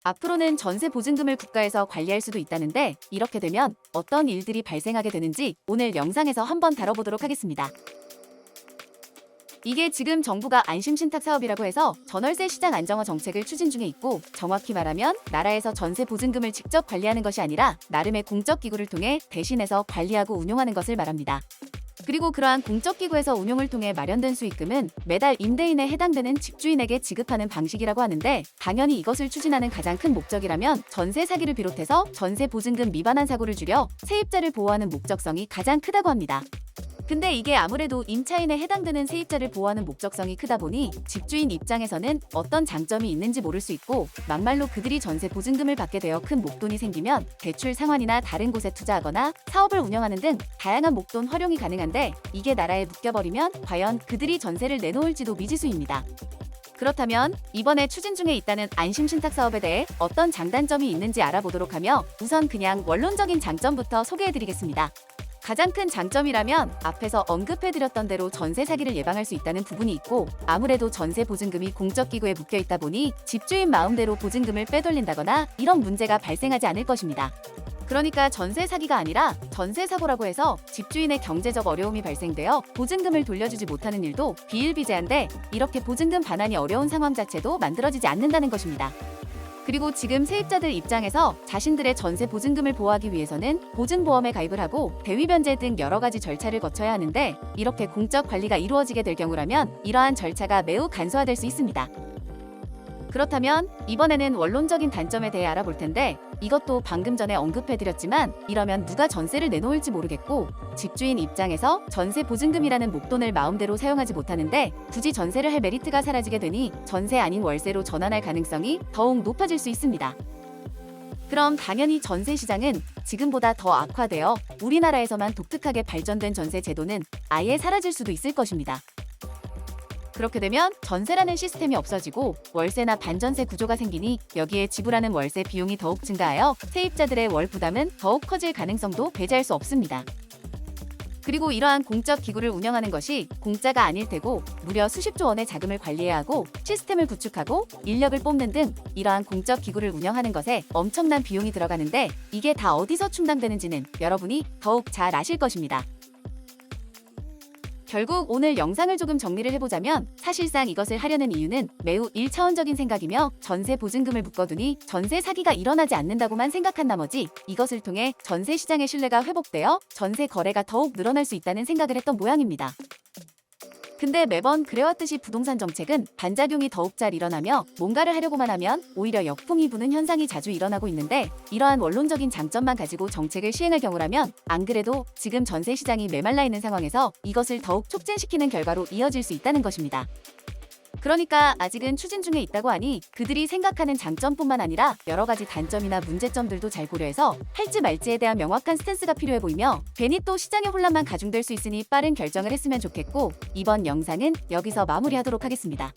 앞으로는 전세 보증금을 국가에서 관리할 수도 있다는데 이렇게 되면 어떤 일들이 발생하게 되는지 오늘 영상에서 한번 다뤄보도록 하겠습니다. 이게 지금 정부가 안심신탁 사업이라고 해서 전월세 시장 안정화 정책을 추진 중에 있고, 정확히 말하면 나라에서 전세 보증금을 직접 관리하는 것이 아니라 나름의 공적 기구를 통해 대신해서 관리하고 운용하는 것을 말합니다. 그리고 그러한 공적 기구에서 운용을 통해 마련된 수익금은 매달 임대인에 해당되는 집주인에게 지급하는 방식이라고 하는데, 당연히 이것을 추진하는 가장 큰 목적이라면 전세 사기를 비롯해서 전세 보증금 미반환 사고를 줄여 세입자를 보호하는 목적성이 가장 크다고 합니다. 근데 이게 아무래도 임차인에 해당되는 세입자를 보호하는 목적성이 크다 보니 집주인 입장에서는 어떤 장점이 있는지 모를 수 있고, 막말로 그들이 전세 보증금을 받게 되어 큰 목돈이 생기면 대출 상환이나 다른 곳에 투자하거나 사업을 운영하는 등 다양한 목돈 활용이 가능한데, 이게 나라에 묶여버리면 과연 그들이 전세를 내놓을지도 미지수입니다. 그렇다면 이번에 추진 중에 있다는 안심신탁 사업에 대해 어떤 장단점이 있는지 알아보도록 하며, 우선 그냥 원론적인 장점부터 소개해드리겠습니다. 가장 큰 장점이라면 앞에서 언급해드렸던 대로 전세 사기를 예방할 수 있다는 부분이 있고, 아무래도 전세 보증금이 공적기구에 묶여있다 보니 집주인 마음대로 보증금을 빼돌린다거나 이런 문제가 발생하지 않을 것입니다. 그러니까 전세 사기가 아니라 전세 사고라고 해서 집주인의 경제적 어려움이 발생되어 보증금을 돌려주지 못하는 일도 비일비재한데, 이렇게 보증금 반환이 어려운 상황 자체도 만들어지지 않는다는 것입니다. 그리고 지금 세입자들 입장에서 자신들의 전세 보증금을 보호하기 위해서는 보증보험에 가입을 하고 대위 변제 등 여러 가지 절차를 거쳐야 하는데, 이렇게 공적 관리가 이루어지게 될 경우라면 이러한 절차가 매우 간소화될 수 있습니다. 그렇다면 이번에는 원론적인 단점에 대해 알아볼 텐데, 이것도 방금 전에 언급해드렸지만 이러면 누가 전세를 내놓을지 모르겠고, 집주인 입장에서 전세 보증금이라는 목돈을 마음대로 사용하지 못하는데 굳이 전세를 할 메리트가 사라지게 되니 전세 아닌 월세로 전환할 가능성이 더욱 높아질 수 있습니다. 그럼 당연히 전세 시장은 지금보다 더 악화되어 우리나라에서만 독특하게 발전된 전세 제도는 아예 사라질 수도 있을 것입니다. 그렇게 되면 전세라는 시스템이 없어지고 월세나 반전세 구조가 생기니 여기에 지불하는 월세 비용이 더욱 증가하여 세입자들의 월 부담은 더욱 커질 가능성도 배제할 수 없습니다. 그리고 이러한 공적 기구를 운영하는 것이 공짜가 아닐 테고, 무려 수십조 원의 자금을 관리해야 하고 시스템을 구축하고 인력을 뽑는 등 이러한 공적 기구를 운영하는 것에 엄청난 비용이 들어가는데, 이게 다 어디서 충당되는지는 여러분이 더욱 잘 아실 것입니다. 결국 오늘 영상을 조금 정리를 해보자면, 사실상 이것을 하려는 이유는 매우 1차원적인 생각이며 전세 보증금을 묶어두니 전세 사기가 일어나지 않는다고만 생각한 나머지 이것을 통해 전세 시장의 신뢰가 회복되어 전세 거래가 더욱 늘어날 수 있다는 생각을 했던 모양입니다. 근데 매번 그래왔듯이 부동산 정책은 반작용이 더욱 잘 일어나며 뭔가를 하려고만 하면 오히려 역풍이 부는 현상이 자주 일어나고 있는데, 이러한 원론적인 장점만 가지고 정책을 시행할 경우라면 안 그래도 지금 전세 시장이 메말라 있는 상황에서 이것을 더욱 촉진시키는 결과로 이어질 수 있다는 것입니다. 그러니까 아직은 추진 중에 있다고 하니 그들이 생각하는 장점뿐만 아니라 여러 가지 단점이나 문제점들도 잘 고려해서 할지 말지에 대한 명확한 스탠스가 필요해 보이며, 괜히 또 시장의 혼란만 가중될 수 있으니 빠른 결정을 했으면 좋겠고, 이번 영상은 여기서 마무리하도록 하겠습니다.